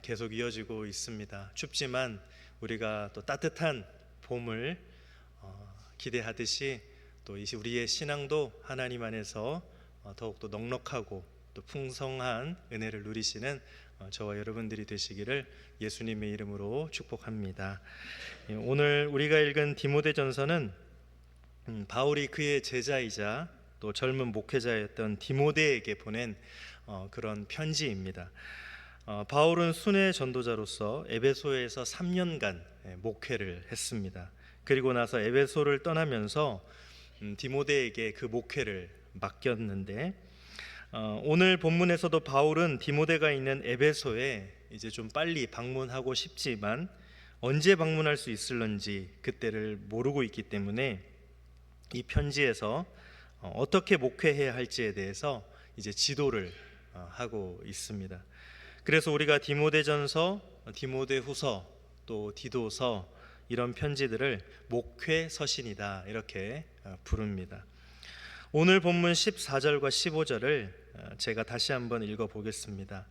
계속 이어지고 있습니다. 춥지만 우리가 또 따뜻한 봄을 기대하듯이 또 우리의 신앙도 하나님 안에서 더욱더 넉넉하고 또 풍성한 은혜를 누리시는 저와 여러분들이 되시기를 예수님의 이름으로 축복합니다. 오늘 우리가 읽은 디모데전서는 바울이 그의 제자이자 또 젊은 목회자였던 디모데에게 보낸 그런 편지입니다. 바울은 순회 전도자로서 에베소에서 3년간 목회를 했습니다. 그리고 나서 에베소를 떠나면서 디모데에게 그 목회를 맡겼는데, 오늘 본문에서도 바울은 디모데가 있는 에베소에 이제 좀 빨리 방문하고 싶지만 언제 방문할 수 있을런지 그때를 모르고 있기 때문에 이 편지에서 어떻게 목회해야 할지에 대해서 이제 지도를 하고 있습니다. 그래서 우리가 디모데전서, 디모데후서, 또 디도서 이런 편지들을 목회 서신이다 이렇게 부릅니다. 오늘 본문 14절과 15절을 제가 다시 한번 읽어보겠습니다.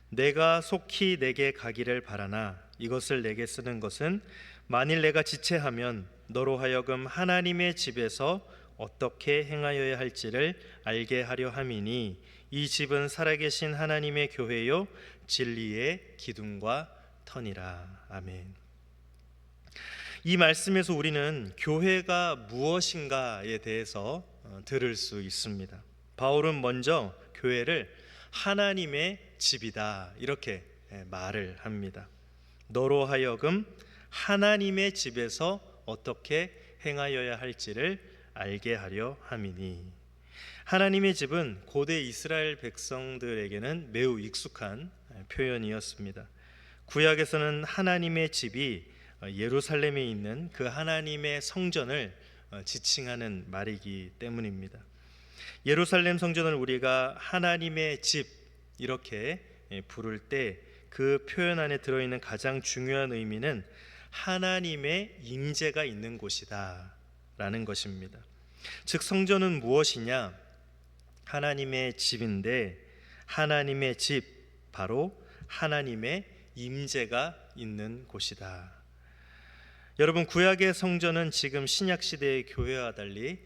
내가 속히 내게 가기를 바라나 이것을 내게 쓰는 것은 만일 내가 지체하면 너로 하여금 하나님의 집에서 어떻게 행하여야 할지를 알게 하려 함이니 이 집은 살아계신 하나님의 교회요 진리의 기둥과 터니라. 아멘. 이 말씀에서 우리는 교회가 무엇인가에 대해서 들을 수 있습니다. 바울은 먼저 교회를 하나님의 집이다 이렇게 말을 합니다. 너로 하여금 하나님의 집에서 어떻게 행하여야 할지를 알게 하려 함이니. 하나님의 집은 고대 이스라엘 백성들에게는 매우 익숙한 표현이었습니다. 구약에서는 하나님의 집이 예루살렘에 있는 그 하나님의 성전을 지칭하는 말이기 때문입니다. 예루살렘 성전을 우리가 하나님의 집 이렇게 부를 때 그 표현 안에 들어있는 가장 중요한 의미는 하나님의 임재가 있는 곳이다 라는 것입니다. 즉 성전은 무엇이냐? 하나님의 집인데 하나님의 집 바로 하나님의 임재가 있는 곳이다. 여러분, 구약의 성전은 지금 신약 시대의 교회와 달리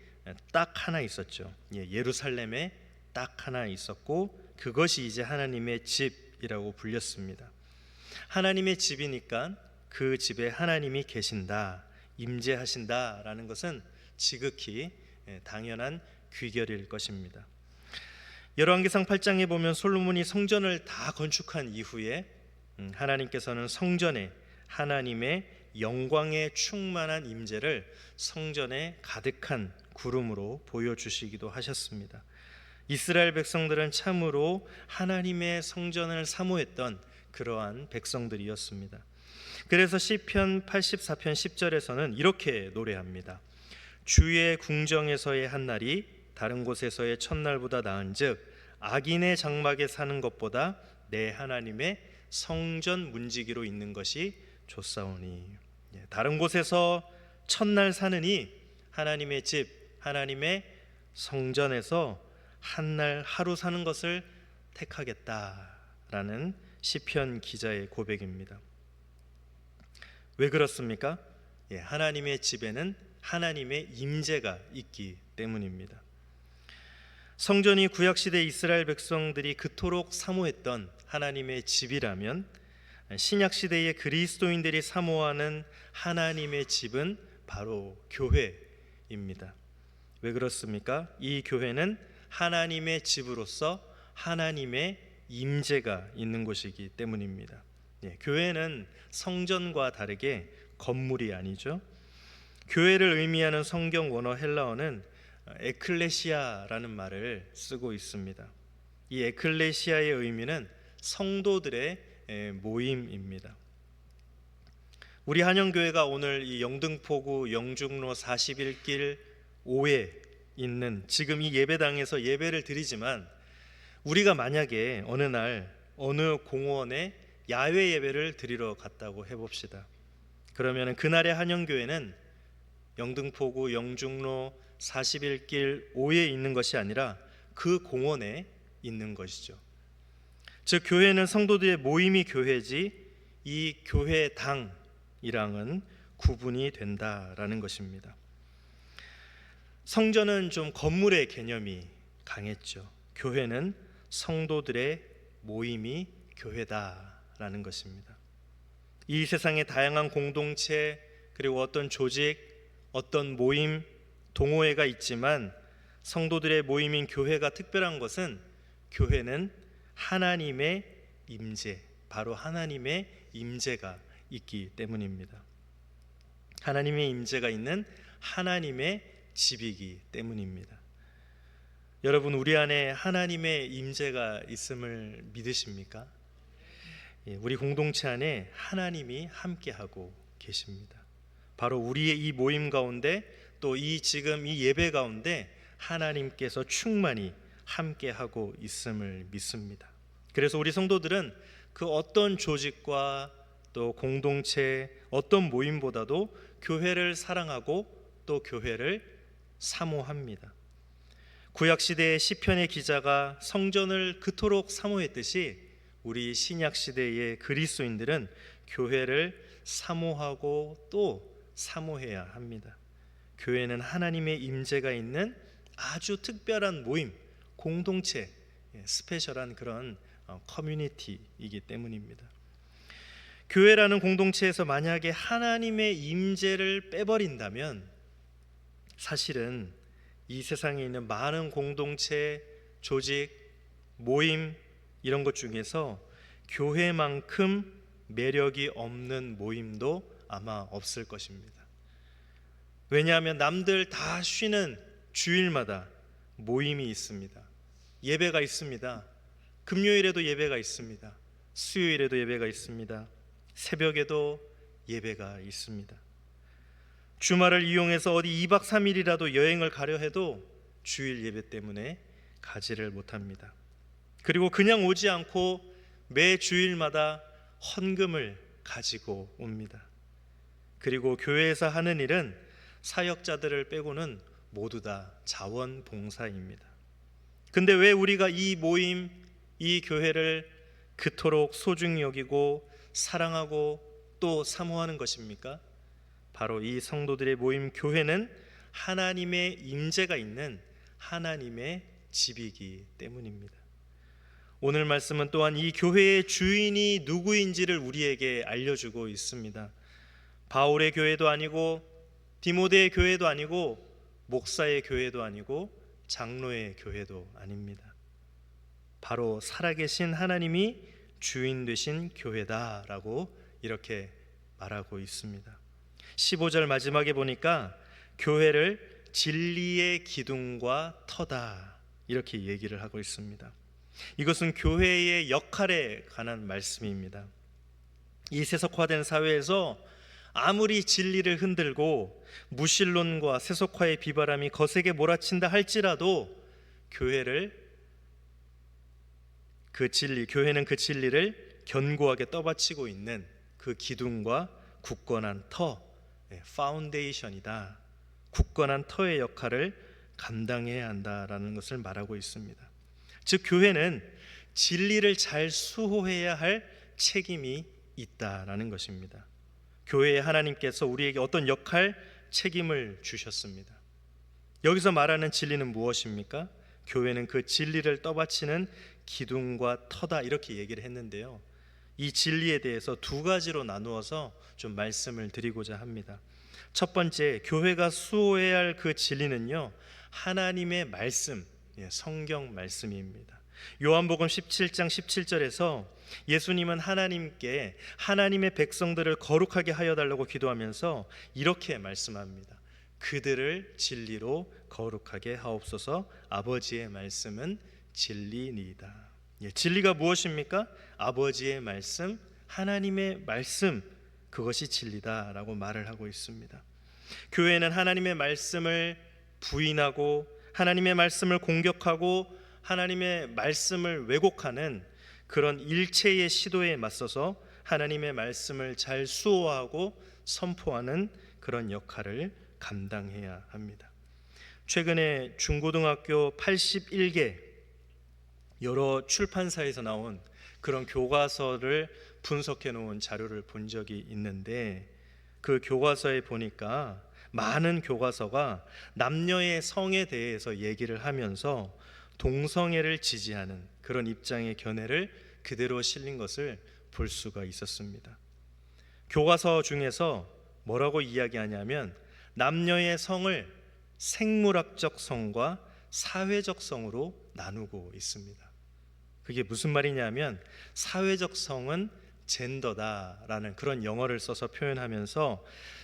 딱 하나 있었죠. 예루살렘에 딱 하나 있었고 그것이 이제 하나님의 집이라고 불렸습니다. 하나님의 집이니까 그 집에 하나님이 계신다, 임재하신다라는 것은 지극히 당연한 귀결일 것입니다. 열왕기상 8장에 보면 솔로몬이 성전을 다 건축한 이후에 하나님께서는 성전에 하나님의 영광에 충만한 임재를 성전에 가득한 구름으로 보여주시기도 하셨습니다. 이스라엘 백성들은 참으로 하나님의 성전을 사모했던 그러한 백성들이었습니다. 그래서 시편 84편 10절에서는 이렇게 노래합니다. 주의 궁정에서의 한날이 다른 곳에서의 첫날보다 나은즉 악인의 장막에 사는 것보다 내 하나님의 성전 문지기로 있는 것이 좋사오니. 다른 곳에서 첫날 사느니 하나님의 집, 하나님의 성전에서 한날 하루 사는 것을 택하겠다라는 시편 기자의 고백입니다. 왜 그렇습니까? 하나님의 집에는 하나님의 임재가 있기 때문입니다. 성전이 구약시대 이스라엘 백성들이 그토록 사모했던 하나님의 집이라면 신약시대의 그리스도인들이 사모하는 하나님의 집은 바로 교회입니다. 왜 그렇습니까? 이 교회는 하나님의 집으로서 하나님의 임재가 있는 곳이기 때문입니다. 교회는 성전과 다르게 건물이 아니죠. 교회를 의미하는 성경 원어 헬라어는 에클레시아라는 말을 쓰고 있습니다. 이 에클레시아의 의미는 성도들의 모임입니다. 우리 한영교회가 오늘 이 영등포구 영중로 41길 5에 있는 지금 이 예배당에서 예배를 드리지만 우리가 만약에 어느 날 어느 공원에 야외 예배를 드리러 갔다고 해봅시다. 그러면 그날의 한영교회는 영등포구 영중로 41길 5에 있는 것이 아니라 그 공원에 있는 것이죠. 즉 교회는 성도들의 모임이 교회지 이 교회당이랑은 구분이 된다라는 것입니다. 성전은 좀 건물의 개념이 강했죠. 교회는 성도들의 모임이 교회다라는 것입니다. 이 세상의 다양한 공동체 그리고 어떤 조직, 어떤 모임, 동호회가 있지만 성도들의 모임인 교회가 특별한 것은 교회는 하나님의 임재, 바로 하나님의 임재가 있기 때문입니다. 하나님의 임재가 있는 하나님의 집이기 때문입니다. 여러분, 우리 안에 하나님의 임재가 있음을 믿으십니까? 우리 공동체 안에 하나님이 함께하고 계십니다. 바로 우리의 이 모임 가운데 또 지금 이 예배 가운데 하나님께서 충만히 함께하고 있음을 믿습니다. 그래서 우리 성도들은 그 어떤 조직과 또 공동체, 어떤 모임보다도 교회를 사랑하고 또 교회를 사모합니다. 구약시대의 시편의 기자가 성전을 그토록 사모했듯이 우리 신약시대의 그리스도인들은 교회를 사모하고 또 사모해야 합니다. 교회는 하나님의 임재가 있는 아주 특별한 모임, 공동체, 스페셜한 그런 커뮤니티이기 때문입니다. 교회라는 공동체에서 만약에 하나님의 임재를 빼버린다면 사실은 이 세상에 있는 많은 공동체, 조직, 모임 이런 것 중에서 교회만큼 매력이 없는 모임도 아마 없을 것입니다. 왜냐하면 남들 다 쉬는 주일마다 모임이 있습니다. 예배가 있습니다. 금요일에도 예배가 있습니다. 수요일에도 예배가 있습니다. 새벽에도 예배가 있습니다. 주말을 이용해서 어디 2박 3일이라도 여행을 가려 해도 주일 예배 때문에 가지를 못합니다. 그리고 그냥 오지 않고 매 주일마다 헌금을 가지고 옵니다. 그리고 교회에서 하는 일은 사역자들을 빼고는 모두 다 자원봉사입니다. 근데 왜 우리가 이 모임, 이 교회를 그토록 소중히 여기고 사랑하고 또 사모하는 것입니까? 바로 이 성도들의 모임 교회는 하나님의 임재가 있는 하나님의 집이기 때문입니다. 오늘 말씀은 또한 이 교회의 주인이 누구인지를 우리에게 알려주고 있습니다. 바울의 교회도 아니고 디모데의 교회도 아니고 목사의 교회도 아니고 장로의 교회도 아닙니다. 바로 살아계신 하나님이 주인 되신 교회다라고 이렇게 말하고 있습니다. 15절 마지막에 보니까 교회를 진리의 기둥과 터다 이렇게 얘기를 하고 있습니다. 이것은 교회의 역할에 관한 말씀입니다. 이 세속화된 사회에서 아무리 진리를 흔들고 무신론과 세속화의 비바람이 거세게 몰아친다 할지라도 교회는 그 진리를 견고하게 떠받치고 있는 그 기둥과 굳건한 터, 파운데이션이다. 굳건한 터의 역할을 감당해야 한다라는 것을 말하고 있습니다. 즉 교회는 진리를 잘 수호해야 할 책임이 있다라는 것입니다. 교회에 하나님께서 우리에게 어떤 역할, 책임을 주셨습니다. 여기서 말하는 진리는 무엇입니까? 교회는 그 진리를 떠받치는 기둥과 터다 이렇게 얘기를 했는데요. 이 진리에 대해서 두 가지로 나누어서 좀 말씀을 드리고자 합니다. 첫 번째, 교회가 수호해야 할 그 진리는요, 하나님의 말씀, 성경 말씀입니다. 요한복음 17장 17절에서 예수님은 하나님께 하나님의 백성들을 거룩하게 하여 달라고 기도하면서 이렇게 말씀합니다. 그들을 진리로 거룩하게 하옵소서. 아버지의 말씀은 진리니이다. 진리가 무엇입니까? 아버지의 말씀, 하나님의 말씀, 그것이 진리다라고 말을 하고 있습니다. 교회는 하나님의 말씀을 부인하고 하나님의 말씀을 공격하고 하나님의 말씀을 왜곡하는 그런 일체의 시도에 맞서서 하나님의 말씀을 잘 수호하고 선포하는 그런 역할을 감당해야 합니다. 최근에 중고등학교 81개 여러 출판사에서 나온 그런 교과서를 분석해 놓은 자료를 본 적이 있는데, 그 교과서에 보니까 많은 교과서가 남녀의 성에 대해서 얘기를 하면서 동성애를 지지하는 그런 입장의 견해를 그대로 실린 것을 볼 수가 있었습니다. 교과서 중에서 뭐라고 이야기하냐면 남녀의 성을 생물학적 성과 사회적 성으로 나누고 있습니다. 그게 무슨 말이냐면 사회적 성은 젠더다라는 그런 영어를 써서 표현하면서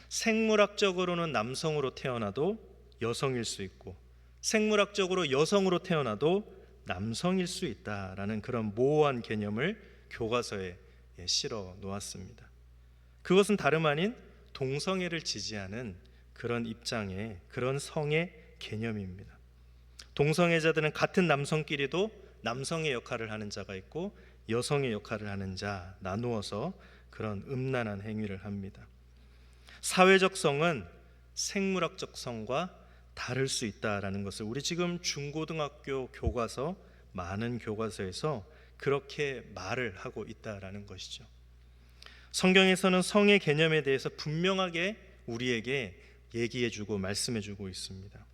생물학적으로는 남성으로 태어나도 여성일 수 있고 생물학적으로 여성으로 태어나도 남성일 수 있다라는 그런 모호한 개념을 교과서에 실어 놓았습니다. 그것은 다름 아닌 동성애를 지지하는 그런 입장의 그런 성의 개념입니다. 동성애자들은 같은 남성끼리도 남성의 역할을 하는 자가 있고 여성의 역할을 하는 자 나누어서 그런 음란한 행위를 합니다. 사회적 성은 생물학적 성과 다를 수 있다라는 것을 우리 지금 중고등학교 교과서 많은 교과서에서 그렇게 말을 하고 있다라는 것이죠. 성경에서는 성의 개념에 대해서 분명하게 우리에게 얘기해주고 말씀해주고 있습니다.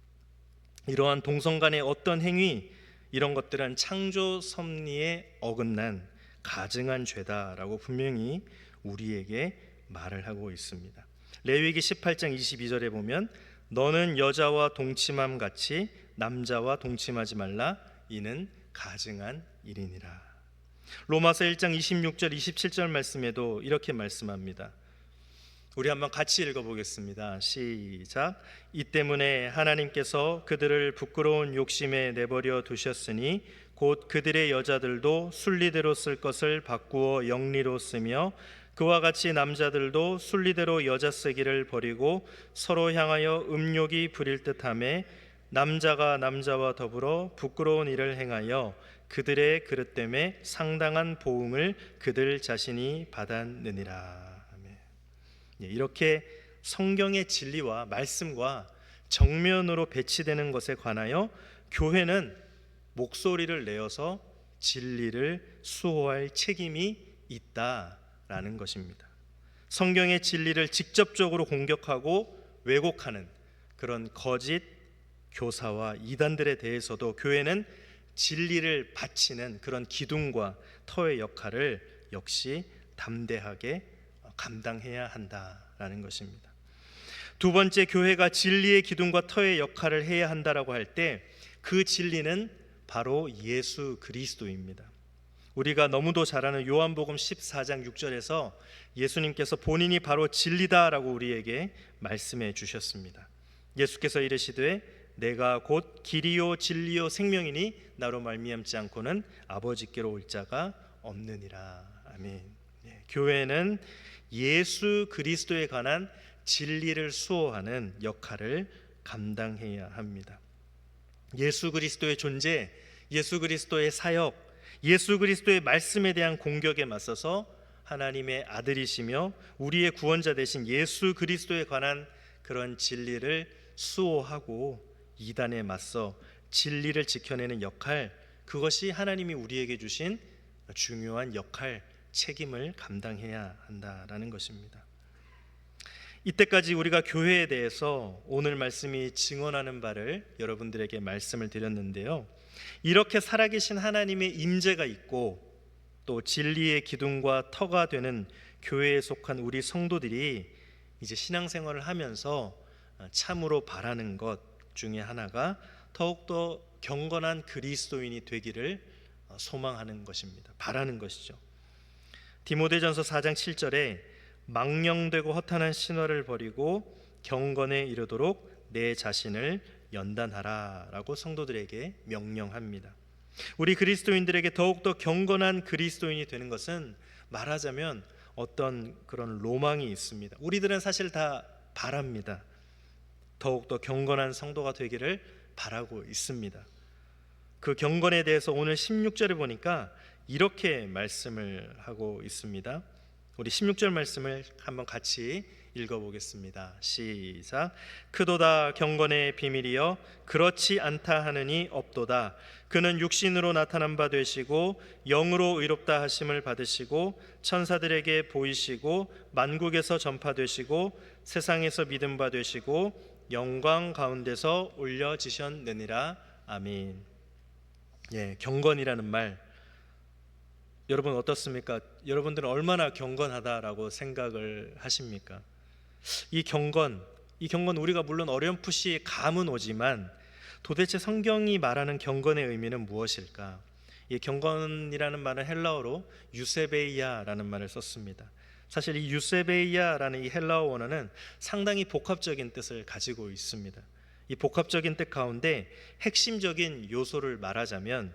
이러한 동성 간의 어떤 행위, 이런 것들은 창조 섭리에 어긋난 가증한 죄다라고 분명히 우리에게 말을 하고 있습니다. 레위기 18장 22절에 보면 너는 여자와 동침함 같이 남자와 동침하지 말라 이는 가증한 일이니라. 로마서 1장 26절 27절 말씀에도 이렇게 말씀합니다. 우리 한번 같이 읽어보겠습니다. 시작. 이 때문에 하나님께서 그들을 부끄러운 욕심에 내버려 두셨으니 곧 그들의 여자들도 순리대로 쓸 것을 바꾸어 영리로 쓰며 그와 같이 남자들도 순리대로 여자 쓰기를 버리고 서로 향하여 음욕이 부릴 듯하며 남자가 남자와 더불어 부끄러운 일을 행하여 그들의 그릇 때문에 상당한 보응을 그들 자신이 받았느니라. 이렇게 성경의 진리와 말씀과 정면으로 배치되는 것에 관하여 교회는 목소리를 내어서 진리를 수호할 책임이 있다라는 것입니다. 성경의 진리를 직접적으로 공격하고 왜곡하는 그런 거짓 교사와 이단들에 대해서도 교회는 진리를 바치는 그런 기둥과 터의 역할을 역시 담대하게 감당해야 한다라는 것입니다. 두 번째, 교회가 진리의 기둥과 터의 역할을 해야 한다라고 할 때 그 진리는 바로 예수 그리스도입니다. 우리가 너무도 잘 아는 요한복음 14장 6절에서 예수님께서 본인이 바로 진리다라고 우리에게 말씀해 주셨습니다. 예수께서 이르시되 내가 곧 길이요 진리요 생명이니 나로 말미암지 않고는 아버지께로 올 자가 없느니라. 아멘. 교회는 예수 그리스도에 관한 진리를 수호하는 역할을 감당해야 합니다. 예수 그리스도의 존재, 예수 그리스도의 사역, 예수 그리스도의 말씀에 대한 공격에 맞서서 하나님의 아들이시며 우리의 구원자 되신 예수 그리스도에 관한 그런 진리를 수호하고 이단에 맞서 진리를 지켜내는 역할, 그것이 하나님이 우리에게 주신 중요한 역할, 책임을 감당해야 한다라는 것입니다. 이때까지 우리가 교회에 대해서 오늘 말씀이 증언하는 바를 여러분들에게 말씀을 드렸는데요. 이렇게 살아계신 하나님의 임재가 있고 또 진리의 기둥과 터가 되는 교회에 속한 우리 성도들이 이제 신앙생활을 하면서 참으로 바라는 것 중에 하나가 더욱더 경건한 그리스도인이 되기를 소망하는 것입니다. 바라는 것이죠. 디모데전서 4장 7절에 망령되고 허탄한 신화를 버리고 경건에 이르도록 내 자신을 연단하라 라고 성도들에게 명령합니다. 우리 그리스도인들에게 더욱더 경건한 그리스도인이 되는 것은 말하자면 어떤 그런 로망이 있습니다. 우리들은 사실 다 바랍니다. 더욱더 경건한 성도가 되기를 바라고 있습니다. 그 경건에 대해서 오늘 16절에 보니까 이렇게 말씀을 하고 있습니다. 우리 16절 말씀을 한번 같이 읽어보겠습니다. 시작. 크도다 경건의 비밀이여 그렇지 않다 하느니 없도다. 그는 육신으로 나타난 바 되시고 영으로 의롭다 하심을 받으시고 천사들에게 보이시고 만국에서 전파되시고 세상에서 믿음 바 되시고 영광 가운데서 올려지셨느니라. 아멘. 경건이라는 말 여러분 어떻습니까? 여러분들은 얼마나 경건하다라고 생각을 하십니까? 이 경건 우리가 물론 어렴풋이 감은 오지만 도대체 성경이 말하는 경건의 의미는 무엇일까? 이 경건이라는 말은 헬라어로 유세베이아라는 말을 썼습니다. 사실 이 유세베이아라는 이 헬라어 원어는 상당히 복합적인 뜻을 가지고 있습니다. 이 복합적인 뜻 가운데 핵심적인 요소를 말하자면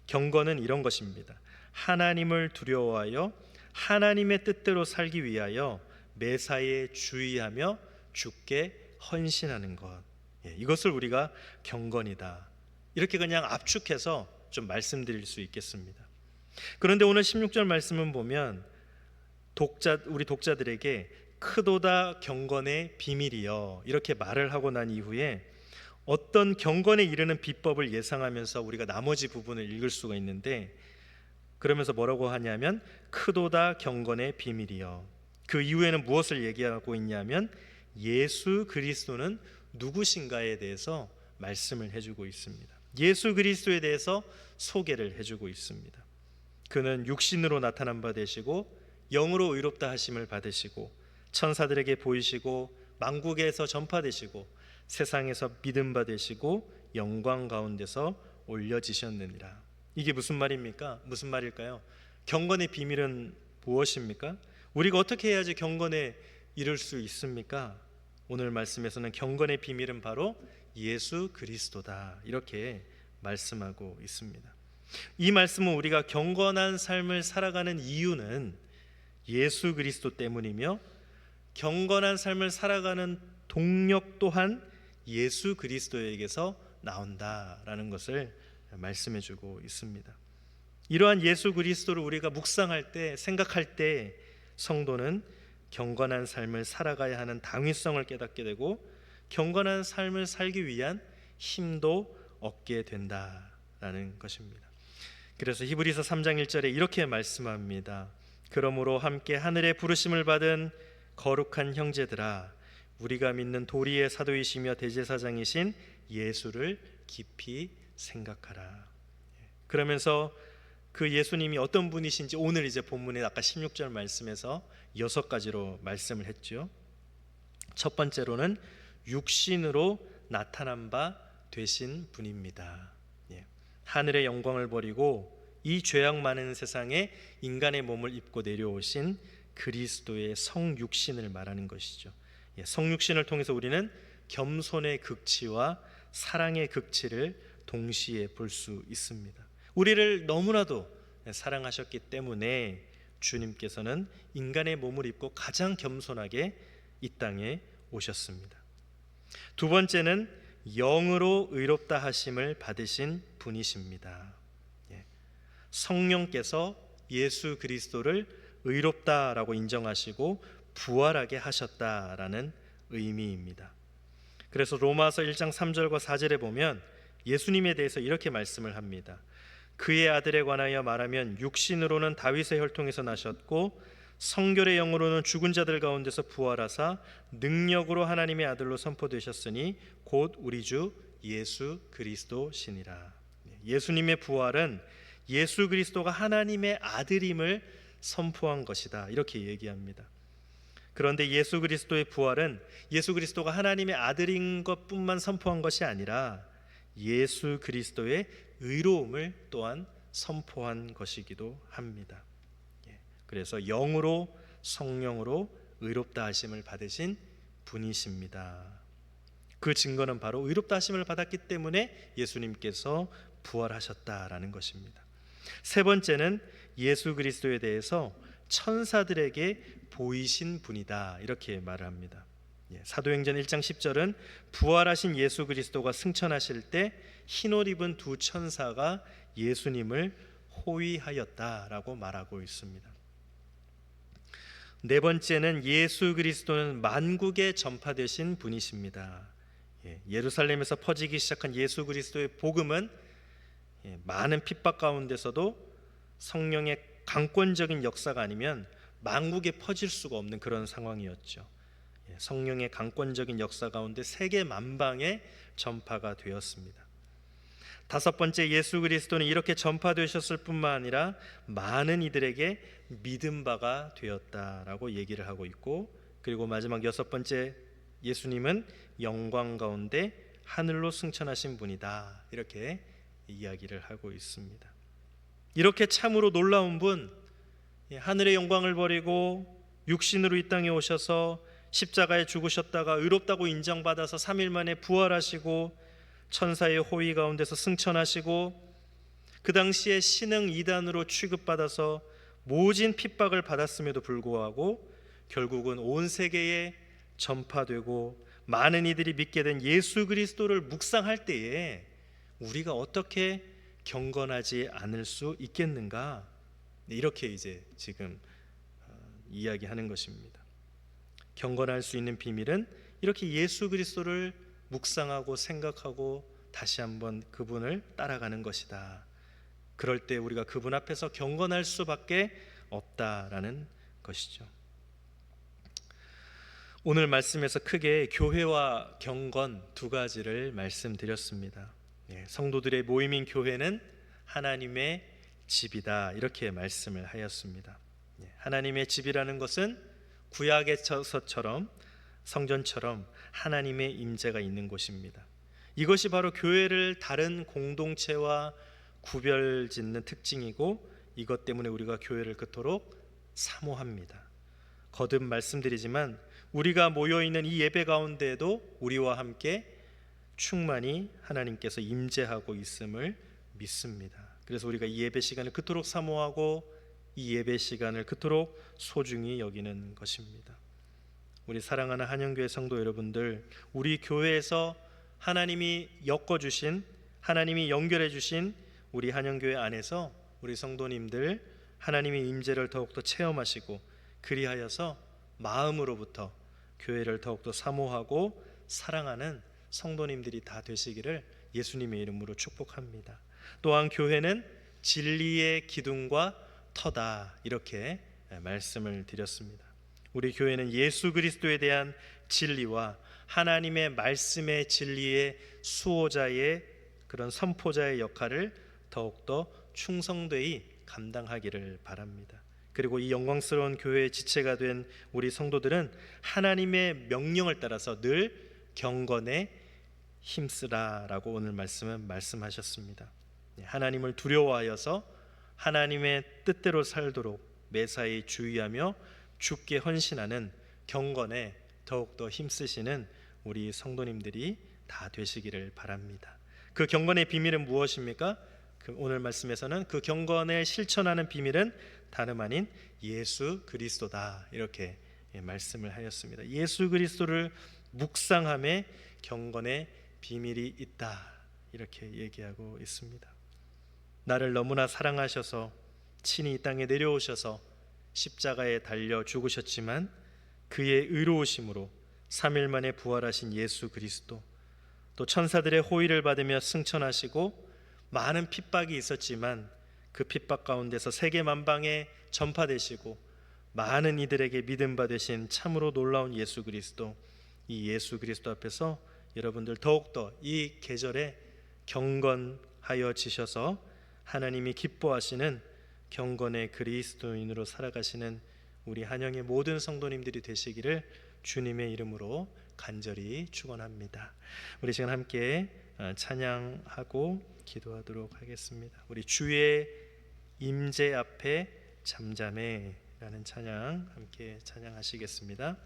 경건은 이런 것입니다. 하나님을 두려워하여 하나님의 뜻대로 살기 위하여 매사에 주의하며 주께 헌신하는 것, 이것을 우리가 경건이다 이렇게 그냥 압축해서 좀 말씀드릴 수 있겠습니다. 그런데 오늘 16절 말씀은 보면 우리 독자들에게 크도다 경건의 비밀이여 이렇게 말을 하고 난 이후에 어떤 경건에 이르는 비법을 예상하면서 우리가 나머지 부분을 읽을 수가 있는데, 그러면서 뭐라고 하냐면 크도다 경건의 비밀이여. 그 이후에는 무엇을 얘기하고 있냐면 예수 그리스도는 누구신가에 대해서 말씀을 해주고 있습니다. 예수 그리스도에 대해서 소개를 해주고 있습니다. 그는 육신으로 나타난 바 되시고 영으로 의롭다 하심을 받으시고 천사들에게 보이시고 만국에서 전파되시고 세상에서 믿음 받으시고 영광 가운데서 올려지셨느니라. 이게 무슨 말입니까? 무슨 말일까요? 경건의 비밀은 무엇입니까? 우리가 어떻게 해야지 경건에 이를 수 있습니까? 오늘 말씀에서는 경건의 비밀은 바로 예수 그리스도다 이렇게 말씀하고 있습니다. 이 말씀은 우리가 경건한 삶을 살아가는 이유는 예수 그리스도 때문이며 경건한 삶을 살아가는 동력 또한 예수 그리스도에게서 나온다라는 것을 말씀해주고 있습니다. 이러한 예수 그리스도를 우리가 묵상할 때, 생각할 때 성도는 경건한 삶을 살아가야 하는 당위성을 깨닫게 되고 경건한 삶을 살기 위한 힘도 얻게 된다라는 것입니다. 그래서 히브리서 3장 1절에 이렇게 말씀합니다. 그러므로 함께 하늘의 부르심을 받은 거룩한 형제들아, 우리가 믿는 도리의 사도이시며 대제사장이신 예수를 깊이 생각하라. 그러면서 그 예수님이 어떤 분이신지 오늘 이제 본문의 아까 16절 말씀에서 6가지로 말씀을 했죠. 첫 번째로는 육신으로 나타난 바 되신 분입니다. 하늘의 영광을 버리고 이 죄악 많은 세상에 인간의 몸을 입고 내려오신 그리스도의 성육신을 말하는 것이죠. 성육신을 통해서 우리는 겸손의 극치와 사랑의 극치를 동시에 볼 수 있습니다. 우리를 너무나도 사랑하셨기 때문에 주님께서는 인간의 몸을 입고 가장 겸손하게 이 땅에 오셨습니다. 두 번째는 영으로 의롭다 하심을 받으신 분이십니다. 성령께서 예수 그리스도를 의롭다라고 인정하시고 부활하게 하셨다라는 의미입니다. 그래서 로마서 1장 3절과 4절에 보면 예수님에 대해서 이렇게 말씀을 합니다. 그의 아들에 관하여 말하면 육신으로는 다윗의 혈통에서 나셨고 성결의 영으로는 죽은 자들 가운데서 부활하사 능력으로 하나님의 아들로 선포되셨으니 곧 우리 주 예수 그리스도시니라. 예수님의 부활은 예수 그리스도가 하나님의 아들임을 선포한 것이다 이렇게 얘기합니다. 그런데 예수 그리스도의 부활은 예수 그리스도가 하나님의 아들인 것뿐만 선포한 것이 아니라 예수 그리스도의 의로움을 또한 선포한 것이기도 합니다. 그래서 영으로 성령으로 의롭다 하심을 받으신 분이십니다. 그 증거는 바로 의롭다 하심을 받았기 때문에 예수님께서 부활하셨다라는 것입니다. 세 번째는 예수 그리스도에 대해서 천사들에게 보이신 분이다 이렇게 말을 합니다. 사도행전 1장 10절은 부활하신 예수 그리스도가 승천하실 때 흰옷 입은 두 천사가 예수님을 호위하였다라고 말하고 있습니다. 네 번째는 예수 그리스도는 만국에 전파되신 분이십니다. 예루살렘에서 퍼지기 시작한 예수 그리스도의 복음은 많은 핍박 가운데서도 성령의 강권적인 역사가 아니면 만국에 퍼질 수가 없는 그런 상황이었죠. 성령의 강권적인 역사 가운데 세계 만방에 전파가 되었습니다. 다섯 번째, 예수 그리스도는 이렇게 전파되셨을 뿐만 아니라 많은 이들에게 믿음 바가 되었다라고 얘기를 하고 있고, 그리고 마지막 여섯 번째, 예수님은 영광 가운데 하늘로 승천하신 분이다, 이렇게 이야기를 하고 있습니다. 이렇게 참으로 놀라운 분, 하늘의 영광을 버리고 육신으로 이 땅에 오셔서 십자가에 죽으셨다가 의롭다고 인정받아서 3일 만에 부활하시고 천사의 호위 가운데서 승천하시고 그 당시에 신흥 이단으로 취급받아서 모진 핍박을 받았음에도 불구하고 결국은 온 세계에 전파되고 많은 이들이 믿게 된 예수 그리스도를 묵상할 때에 우리가 어떻게 경건하지 않을 수 있겠는가? 이렇게 이제 지금 이야기하는 것입니다. 경건할 수 있는 비밀은 이렇게 예수 그리스도를 묵상하고 생각하고 다시 한번 그분을 따라가는 것이다. 그럴 때 우리가 그분 앞에서 경건할 수밖에 없다라는 것이죠. 오늘 말씀에서 크게 교회와 경건 두 가지를 말씀드렸습니다. 성도들의 모임인 교회는 하나님의 집이다, 이렇게 말씀을 하였습니다. 하나님의 집이라는 것은 구약에서처럼 성전처럼 하나님의 임재가 있는 곳입니다. 이것이 바로 교회를 다른 공동체와 구별짓는 특징이고, 이것 때문에 우리가 교회를 그토록 사모합니다. 거듭 말씀드리지만 우리가 모여있는 이 예배 가운데에도 우리와 함께 충만히 하나님께서 임재하고 있음을 믿습니다. 그래서 우리가 이 예배 시간을 그토록 사모하고 이 예배 시간을 그토록 소중히 여기는 것입니다. 우리 사랑하는 한영교회 성도 여러분들, 우리 교회에서 하나님이 엮어주신, 하나님이 연결해 주신 우리 한영교회 안에서 우리 성도님들 하나님의 임재를 더욱더 체험하시고 그리하여서 마음으로부터 교회를 더욱더 사모하고 사랑하는 성도님들이 다 되시기를 예수님의 이름으로 축복합니다. 또한 교회는 진리의 기둥과 터다, 이렇게 말씀을 드렸습니다. 우리 교회는 예수 그리스도에 대한 진리와 하나님의 말씀의 진리의 수호자의 그런 선포자의 역할을 더욱더 충성되이 감당하기를 바랍니다. 그리고 이 영광스러운 교회의 지체가 된 우리 성도들은 하나님의 명령을 따라서 늘 경건에 힘쓰라라고 오늘 말씀은 말씀하셨습니다. 하나님을 두려워하여서 하나님의 뜻대로 살도록 매사에 주의하며 주께 헌신하는 경건에 더욱더 힘쓰시는 우리 성도님들이 다 되시기를 바랍니다. 그 경건의 비밀은 무엇입니까? 오늘 말씀에서는 그 경건을 실천하는 비밀은 다름 아닌 예수 그리스도다, 이렇게 말씀을 하였습니다. 예수 그리스도를 묵상함에 경건의 비밀이 있다, 이렇게 얘기하고 있습니다. 나를 너무나 사랑하셔서 친히 이 땅에 내려오셔서 십자가에 달려 죽으셨지만 그의 의로우심으로 3일 만에 부활하신 예수 그리스도, 또 천사들의 호의를 받으며 승천하시고 많은 핍박이 있었지만 그 핍박 가운데서 세계 만방에 전파되시고 많은 이들에게 믿음 받으신 참으로 놀라운 예수 그리스도, 이 예수 그리스도 앞에서 여러분들 더욱더 이 계절에 경건하여 지셔서 하나님이 기뻐하시는 경건의 그리스도인으로 살아가시는 우리 한영의 모든 성도님들이 되시기를 주님의 이름으로 간절히 축원합니다. 우리 시간 함께 찬양하고 기도하도록 하겠습니다. 우리 주의 임재 앞에 잠잠해 라는 찬양 함께 찬양하시겠습니다.